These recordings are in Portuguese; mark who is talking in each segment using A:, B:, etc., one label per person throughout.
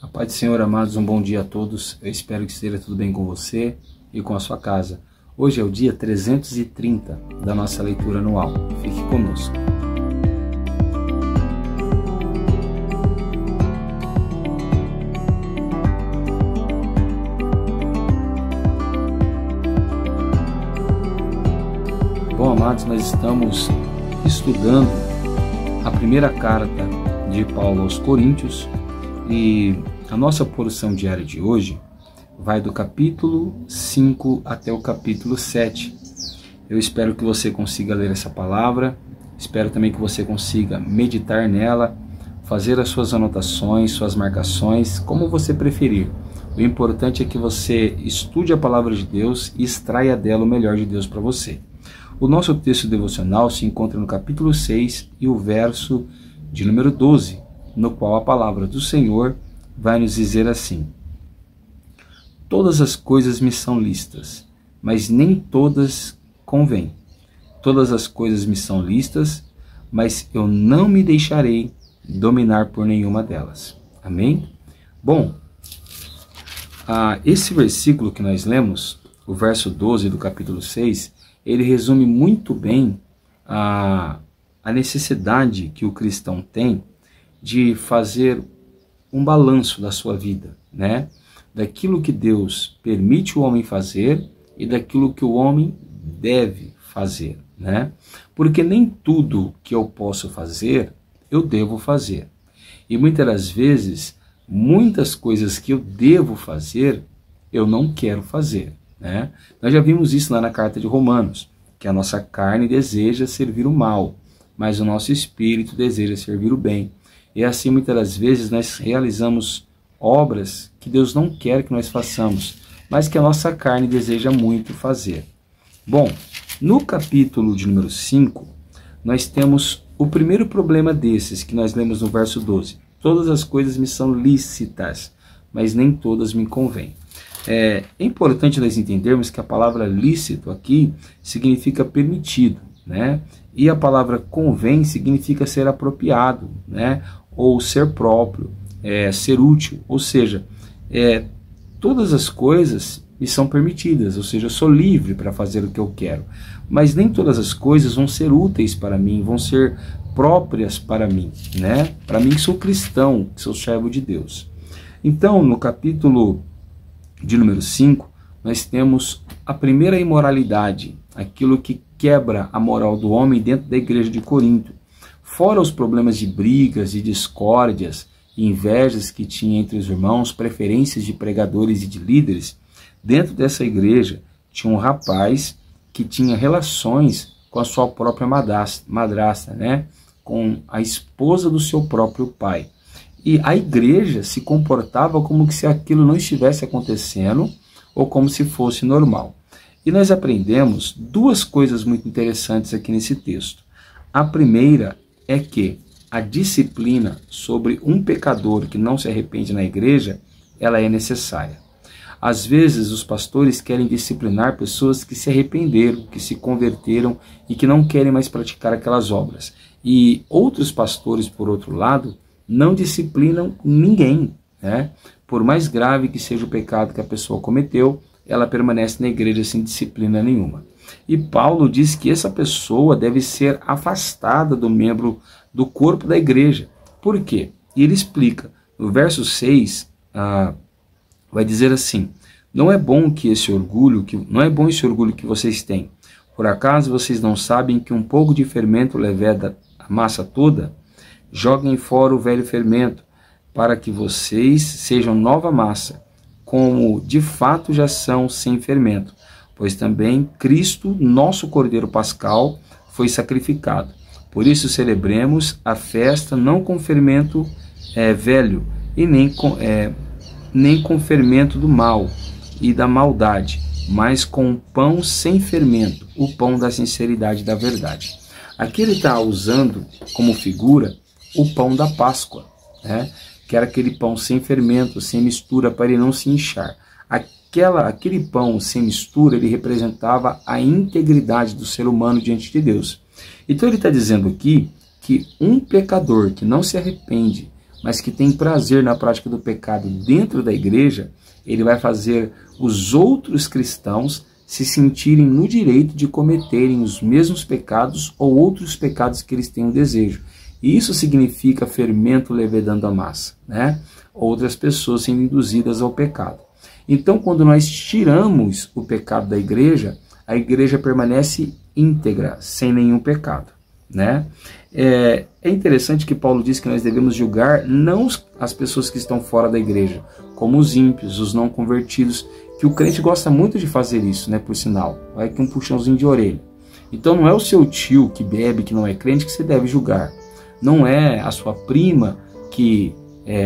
A: A paz do Senhor, amados, um bom dia a todos. Eu espero que esteja tudo bem com você e com a sua casa. Hoje é o dia 330 da nossa leitura anual. Fique conosco. Bom, amados, nós estamos estudando a primeira carta de Paulo aos Coríntios e a nossa porção diária de hoje vai do capítulo 5 até o capítulo 7. Eu espero que você consiga ler essa palavra, espero também que você consiga meditar nela, fazer as suas anotações, suas marcações, como você preferir. O importante é que você estude a palavra de Deus e extraia dela o melhor de Deus para você. O nosso texto devocional se encontra no capítulo 6 e o verso de número 12, no qual a palavra do Senhor vai nos dizer assim: todas as coisas me são lícitas, mas nem todas convêm. Todas as coisas me são lícitas, mas eu não me deixarei dominar por nenhuma delas. Amém? Bom, esse versículo que nós lemos, o verso 12 do capítulo 6, ele resume muito bem a necessidade que o cristão tem de fazer um balanço da sua vida, né? Daquilo que Deus permite o homem fazer e daquilo que o homem deve fazer, né? Porque nem tudo que eu posso fazer, eu devo fazer. E muitas das vezes, muitas coisas que eu devo fazer, eu não quero fazer, né? Nós já vimos isso lá na carta de Romanos, que a nossa carne deseja servir o mal, mas o nosso espírito deseja servir o bem. E assim, muitas das vezes, nós realizamos obras que Deus não quer que nós façamos, mas que a nossa carne deseja muito fazer. Bom, no capítulo de número 5, nós temos o primeiro problema desses, que nós lemos no verso 12. Todas as coisas me são lícitas, mas nem todas me convêm. É importante nós entendermos que a palavra lícito aqui significa permitido, né? E a palavra convém significa ser apropriado, né? Ou ser próprio, ser útil. Ou seja, todas as coisas me são permitidas, ou seja, eu sou livre para fazer o que eu quero. Mas nem todas as coisas vão ser úteis para mim, vão ser próprias para mim, né? Para mim que sou cristão, que sou servo de Deus. Então, no capítulo de número 5, nós temos a primeira imoralidade, aquilo que quebra a moral do homem dentro da igreja de Corinto. Fora os problemas de brigas e discórdias e invejas que tinha entre os irmãos, preferências de pregadores e de líderes, dentro dessa igreja tinha um rapaz que tinha relações com a sua própria madrasta, né? Com a esposa do seu próprio pai. E a igreja se comportava como se aquilo não estivesse acontecendo ou como se fosse normal. E nós aprendemos duas coisas muito interessantes aqui nesse texto. A primeira é que a disciplina sobre um pecador que não se arrepende na igreja, ela é necessária. Às vezes os pastores querem disciplinar pessoas que se arrependeram, que se converteram e que não querem mais praticar aquelas obras. E outros pastores, por outro lado, não disciplinam ninguém, né? Por mais grave que seja o pecado que a pessoa cometeu, ela permanece na igreja sem disciplina nenhuma. E Paulo diz que essa pessoa deve ser afastada do membro do corpo da igreja. Por quê? E ele explica. No verso 6, vai dizer assim: não é bom esse orgulho que vocês têm. Por acaso vocês não sabem que um pouco de fermento leveda a massa toda? Joguem fora o velho fermento, para que vocês sejam nova massa, como de fato já são sem fermento. Pois também Cristo, nosso Cordeiro Pascal, foi sacrificado. Por isso celebremos a festa não com fermento velho, e nem com fermento do mal e da maldade, mas com pão sem fermento, o pão da sinceridade e da verdade. Aqui ele está usando como figura o pão da Páscoa, né? Que era aquele pão sem fermento, sem mistura, para ele não se inchar. Aquele pão sem mistura, ele representava a integridade do ser humano diante de Deus. Então ele está dizendo aqui que um pecador que não se arrepende, mas que tem prazer na prática do pecado dentro da igreja, ele vai fazer os outros cristãos se sentirem no direito de cometerem os mesmos pecados ou outros pecados que eles têm o desejo. E isso significa fermento levedando a massa, né? Outras pessoas sendo induzidas ao pecado. Então, quando nós tiramos o pecado da igreja, a igreja permanece íntegra, sem nenhum pecado, né? É interessante que Paulo diz que nós devemos julgar não as pessoas que estão fora da igreja, como os ímpios, os não convertidos, que o crente gosta muito de fazer isso, né? Por sinal, vai que um puxãozinho de orelha. Então não é o seu tio que bebe, que não é crente, que você deve julgar. Não é a sua prima que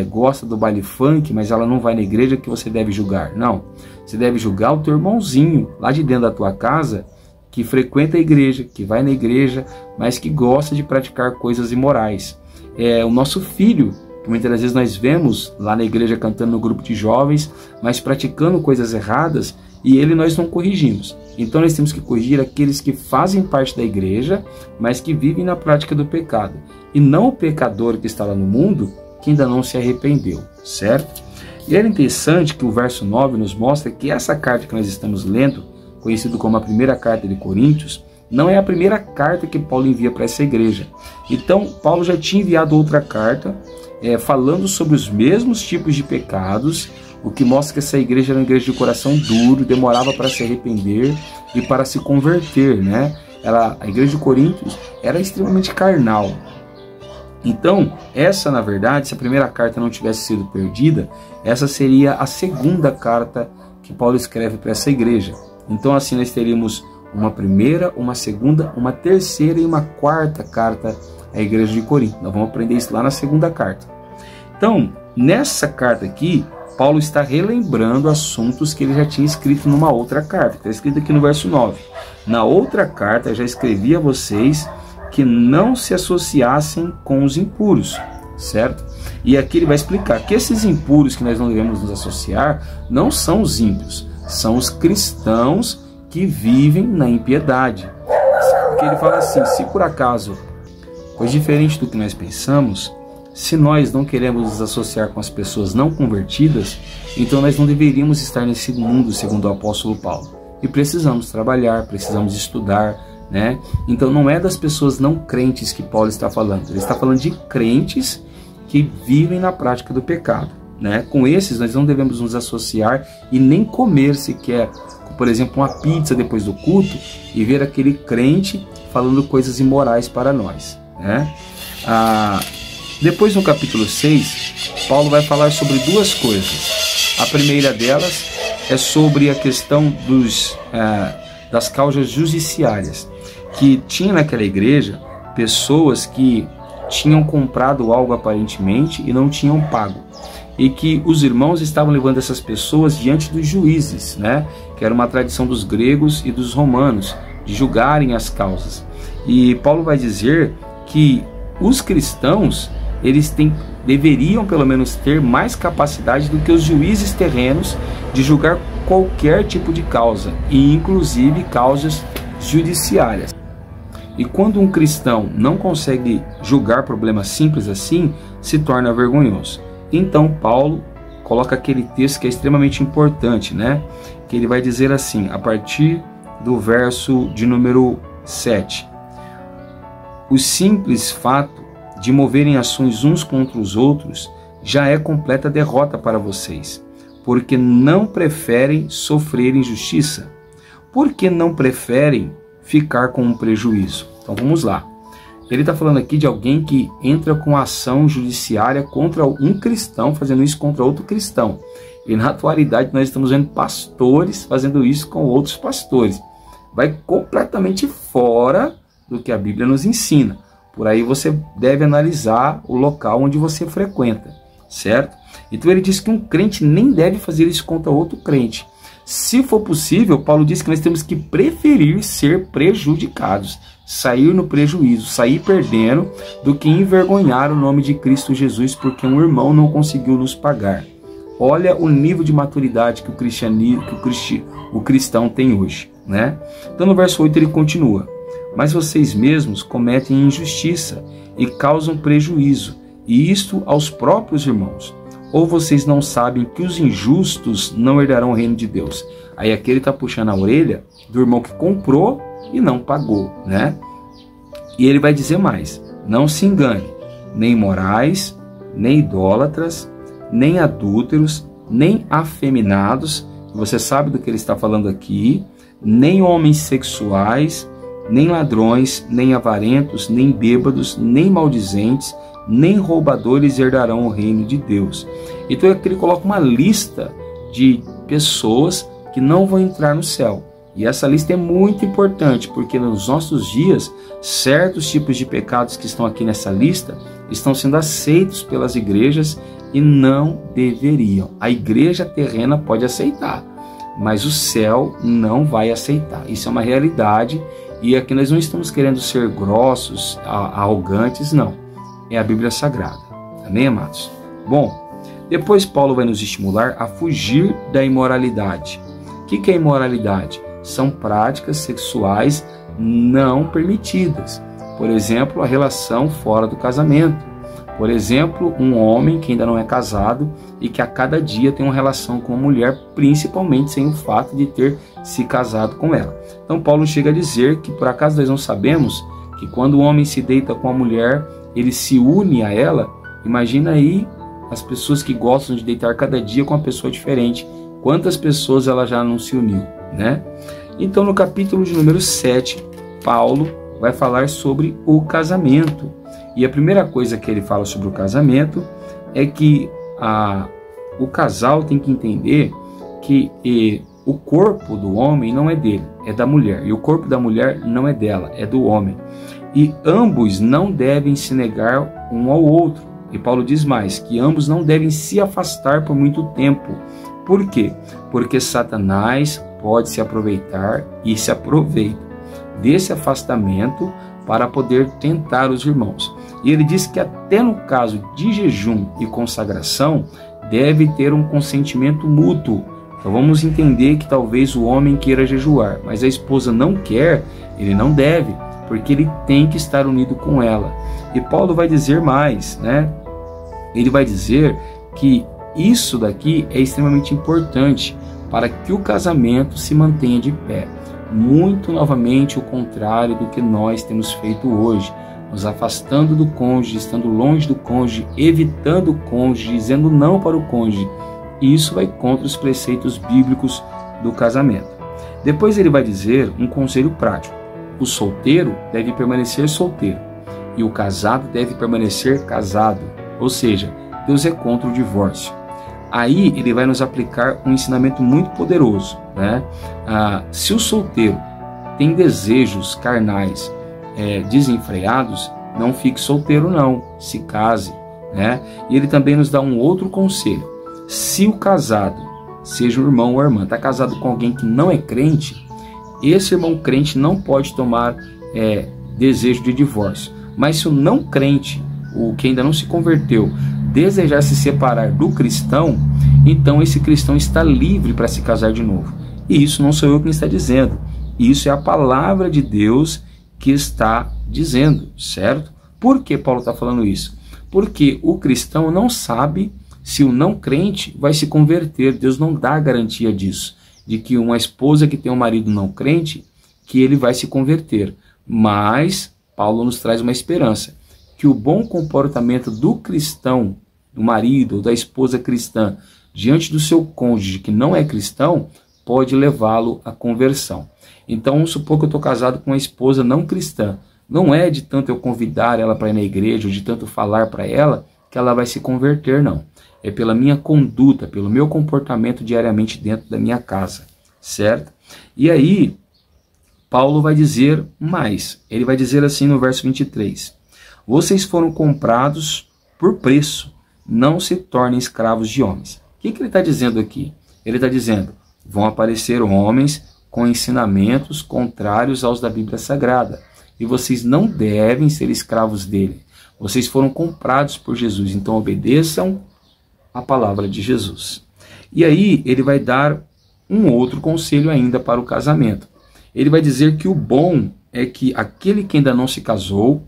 A: gosta do baile funk, mas ela não vai na igreja, que você deve julgar. Não, você deve julgar o teu irmãozinho lá de dentro da tua casa, que frequenta a igreja, que vai na igreja, mas que gosta de praticar coisas imorais. O nosso filho, que muitas vezes nós vemos lá na igreja cantando no grupo de jovens, mas praticando coisas erradas, e nós não corrigimos. Então nós temos que corrigir aqueles que fazem parte da igreja, mas que vivem na prática do pecado, e não o pecador que está lá no mundo, que ainda não se arrependeu, certo? E é interessante que o verso 9 nos mostra que essa carta que nós estamos lendo, conhecido como a primeira carta de Coríntios, não é a primeira carta que Paulo envia para essa igreja. Então, Paulo já tinha enviado outra carta, falando sobre os mesmos tipos de pecados, o que mostra que essa igreja era uma igreja de coração duro, demorava para se arrepender e para se converter, né? A igreja de Coríntios era extremamente carnal. Então, essa, na verdade, se a primeira carta não tivesse sido perdida, essa seria a segunda carta que Paulo escreve para essa igreja. Então, assim, nós teríamos uma primeira, uma segunda, uma terceira e uma quarta carta à igreja de Corinto. Nós vamos aprender isso lá na segunda carta. Então, nessa carta aqui, Paulo está relembrando assuntos que ele já tinha escrito numa outra carta. Está escrito aqui no verso 9. Na outra carta, eu já escrevi a vocês que não se associassem com os impuros, certo? E aqui ele vai explicar que esses impuros que nós não devemos nos associar não são os ímpios, são os cristãos que vivem na impiedade. Porque ele fala assim, se por acaso, pois diferente do que nós pensamos, se nós não queremos nos associar com as pessoas não convertidas, então nós não deveríamos estar nesse mundo, segundo o apóstolo Paulo. E precisamos trabalhar, precisamos estudar, né? Então não é das pessoas não crentes que Paulo está falando, ele está falando de crentes que vivem na prática do pecado, né? Com esses nós não devemos nos associar e nem comer sequer, por exemplo, uma pizza depois do culto e ver aquele crente falando coisas imorais para nós, né? Depois no capítulo 6, Paulo vai falar sobre duas coisas. A primeira delas é sobre a questão das causas judiciárias, que tinha naquela igreja pessoas que tinham comprado algo aparentemente e não tinham pago, e que os irmãos estavam levando essas pessoas diante dos juízes, né? Que era uma tradição dos gregos e dos romanos, de julgarem as causas. E Paulo vai dizer que os cristãos, deveriam pelo menos ter mais capacidade do que os juízes terrenos de julgar qualquer tipo de causa, e inclusive causas judiciárias. E quando um cristão não consegue julgar problemas simples assim, se torna vergonhoso. Então Paulo coloca aquele texto que é extremamente importante, né? Que ele vai dizer assim, a partir do verso de número 7. O simples fato de moverem ações uns contra os outros já é completa derrota para vocês, porque não preferem sofrer injustiça, porque não preferem ficar com um prejuízo. Então vamos lá. Ele está falando aqui de alguém que entra com ação judiciária contra um cristão, fazendo isso contra outro cristão. E na atualidade nós estamos vendo pastores fazendo isso com outros pastores. Vai completamente fora do que a Bíblia nos ensina. Por aí você deve analisar o local onde você frequenta, certo? Então ele diz que um crente nem deve fazer isso contra outro crente. Se for possível, Paulo diz que nós temos que preferir ser prejudicados, sair no prejuízo, sair perdendo, do que envergonhar o nome de Cristo Jesus porque um irmão não conseguiu nos pagar. Olha o nível de maturidade que o cristão tem hoje, né? Então no verso 8 ele continua: mas vocês mesmos cometem injustiça e causam prejuízo, e isto aos próprios irmãos. Ou vocês não sabem que os injustos não herdarão o reino de Deus? Aí aqui ele está puxando a orelha do irmão que comprou e não pagou, né? E ele vai dizer mais: não se engane, nem imorais, nem idólatras, nem adúlteros, nem afeminados, você sabe do que ele está falando aqui, nem homens sexuais, nem ladrões, nem avarentos, nem bêbados, nem maldizentes, nem roubadores herdarão o reino de Deus. Então aqui ele coloca uma lista de pessoas que não vão entrar no céu. E essa lista é muito importante, porque nos nossos dias, certos tipos de pecados que estão aqui nessa lista estão sendo aceitos pelas igrejas e não deveriam. A igreja terrena pode aceitar, mas o céu não vai aceitar. Isso é uma realidade, e aqui nós não estamos querendo ser grossos, arrogantes, não. É a Bíblia Sagrada. Amém, amados? Bom, depois Paulo vai nos estimular a fugir da imoralidade. O que é imoralidade? São práticas sexuais não permitidas. Por exemplo, a relação fora do casamento. Por exemplo, um homem que ainda não é casado e que a cada dia tem uma relação com uma mulher, principalmente sem o fato de ter se casado com ela. Então Paulo chega a dizer que, por acaso nós não sabemos que quando o homem se deita com a mulher, ele se une a ela. Imagina aí as pessoas que gostam de deitar cada dia com uma pessoa diferente. Quantas pessoas ela já não se uniu, né? Então no capítulo de número 7, Paulo vai falar sobre o casamento. E a primeira coisa que ele fala sobre o casamento é que o casal tem que entender que o corpo do homem não é dele, é da mulher. E o corpo da mulher não é dela, é do homem. E ambos não devem se negar um ao outro. E Paulo diz mais, que ambos não devem se afastar por muito tempo. Por quê? Porque Satanás pode se aproveitar e se aproveita desse afastamento para poder tentar os irmãos. E ele diz que até no caso de jejum e consagração, deve ter um consentimento mútuo. Então vamos entender que talvez o homem queira jejuar, mas a esposa não quer, ele não deve, porque ele tem que estar unido com ela. E Paulo vai dizer mais, né? Ele vai dizer que isso daqui é extremamente importante para que o casamento se mantenha de pé. Muito novamente o contrário do que nós temos feito hoje, nos afastando do cônjuge, estando longe do cônjuge, evitando o cônjuge, dizendo não para o cônjuge. E isso vai contra os preceitos bíblicos do casamento. Depois ele vai dizer um conselho prático: o solteiro deve permanecer solteiro e o casado deve permanecer casado. Ou seja, Deus é contra o divórcio. Aí ele vai nos aplicar um ensinamento muito poderoso, né? Se o solteiro tem desejos carnais desenfreados, não fique solteiro não, se case, né? E ele também nos dá um outro conselho: se o casado, seja o irmão ou a irmã, está casado com alguém que não é crente, esse irmão crente não pode tomar desejo de divórcio. Mas se o não crente, o que ainda não se converteu, desejar se separar do cristão, então esse cristão está livre para se casar de novo. E isso não sou eu quem está dizendo, isso é a palavra de Deus que está dizendo, certo? Por que Paulo está falando isso? Porque o cristão não sabe se o não crente vai se converter. Deus não dá garantia disso, de que uma esposa que tem um marido não crente, que ele vai se converter. Mas Paulo nos traz uma esperança, que o bom comportamento do cristão, do marido ou da esposa cristã, diante do seu cônjuge que não é cristão, pode levá-lo à conversão. Então, vamos supor que eu estou casado com uma esposa não cristã. Não é de tanto eu convidar ela para ir na igreja, ou de tanto falar para ela, que ela vai se converter, não. É pela minha conduta, pelo meu comportamento diariamente dentro da minha casa, certo? E aí, Paulo vai dizer mais. Ele vai dizer assim no verso 23. Vocês foram comprados por preço, não se tornem escravos de homens. O que ele está dizendo aqui? Ele está dizendo, vão aparecer homens com ensinamentos contrários aos da Bíblia Sagrada, e vocês não devem ser escravos dele. Vocês foram comprados por Jesus, então obedeçam a palavra de Jesus. E aí ele vai dar um outro conselho ainda para o casamento. Ele vai dizer que o bom é que aquele que ainda não se casou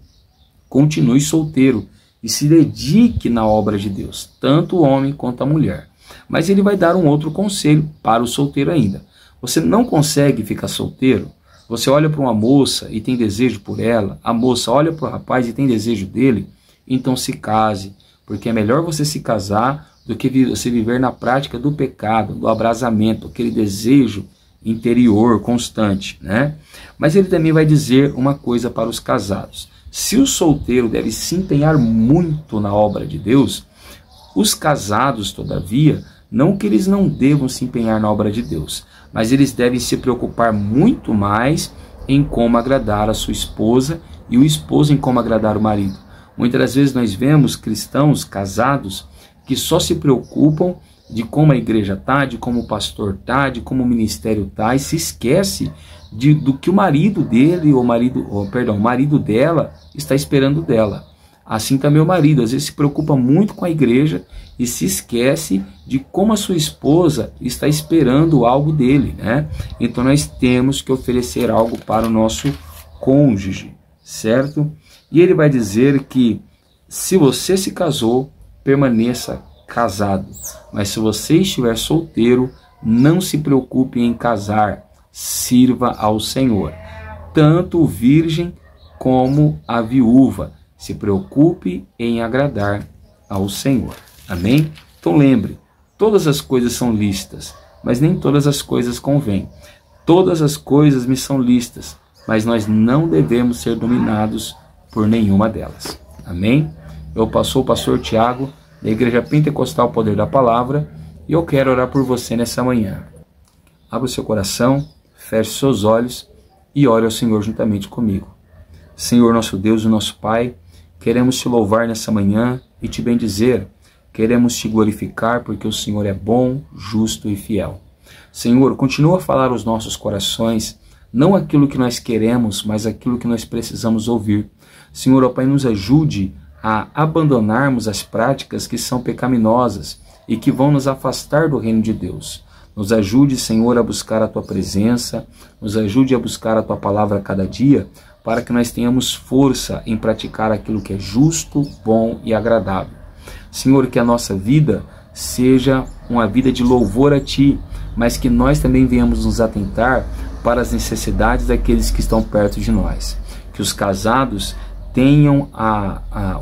A: continue solteiro e se dedique na obra de Deus, tanto o homem quanto a mulher. Mas ele vai dar um outro conselho para o solteiro ainda. Você não consegue ficar solteiro? Você olha para uma moça e tem desejo por ela, a moça olha para o rapaz e tem desejo dele, então se case, porque é melhor você se casar do que você viver na prática do pecado, do abrasamento, aquele desejo interior constante, né? Mas ele também vai dizer uma coisa para os casados. Se o solteiro deve se empenhar muito na obra de Deus, os casados, todavia, não que eles não devam se empenhar na obra de Deus, mas eles devem se preocupar muito mais em como agradar a sua esposa e o esposo em como agradar o marido. Muitas das vezes nós vemos cristãos casados que só se preocupam de como a igreja está, de como o pastor está, de como o ministério está, e se esquece do que o marido dele, o marido dela está esperando dela. Assim também o marido, às vezes se preocupa muito com a igreja e se esquece de como a sua esposa está esperando algo dele, né? Então nós temos que oferecer algo para o nosso cônjuge, certo? E ele vai dizer que se você se casou, permaneça casado. Mas se você estiver solteiro, não se preocupe em casar, sirva ao Senhor. Tanto o virgem como a viúva, se preocupe em agradar ao Senhor. Amém? Então lembre, todas as coisas são lícitas, mas nem todas as coisas convêm. Todas as coisas me são lícitas, mas nós não devemos ser dominados por nenhuma delas. Amém? Eu sou o pastor Tiago, da Igreja Pentecostal Poder da Palavra, e eu quero orar por você nessa manhã. Abra o seu coração, feche seus olhos e ore ao Senhor juntamente comigo. Senhor nosso Deus e nosso Pai, queremos te louvar nessa manhã e te bendizer. Queremos te glorificar porque o Senhor é bom, justo e fiel. Senhor, continua a falar aos nossos corações, não aquilo que nós queremos, mas aquilo que nós precisamos ouvir. Senhor, ó Pai, nos ajude a abandonarmos as práticas que são pecaminosas e que vão nos afastar do reino de Deus. Nos ajude, Senhor, a buscar a Tua presença, nos ajude a buscar a Tua palavra a cada dia, para que nós tenhamos força em praticar aquilo que é justo, bom e agradável. Senhor, que a nossa vida seja uma vida de louvor a Ti, mas que nós também venhamos nos atentar para as necessidades daqueles que estão perto de nós. Que os casados tenham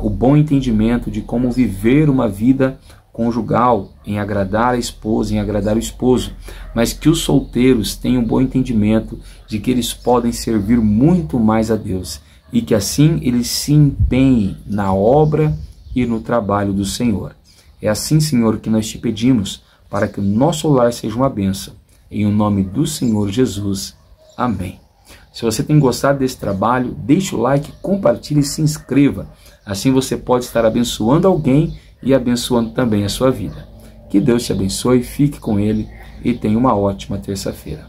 A: o bom entendimento de como viver uma vida conjugal, em agradar a esposa, em agradar o esposo, mas que os solteiros tenham um bom entendimento de que eles podem servir muito mais a Deus e que assim eles se empenhem na obra e no trabalho do Senhor. É assim, Senhor, que nós te pedimos para que o nosso lar seja uma bênção. Em o nome do Senhor Jesus. Amém. Se você tem gostado desse trabalho, deixe o like, compartilhe e se inscreva. Assim você pode estar abençoando alguém e abençoando também a sua vida. Que Deus te abençoe, fique com Ele e tenha uma ótima terça-feira.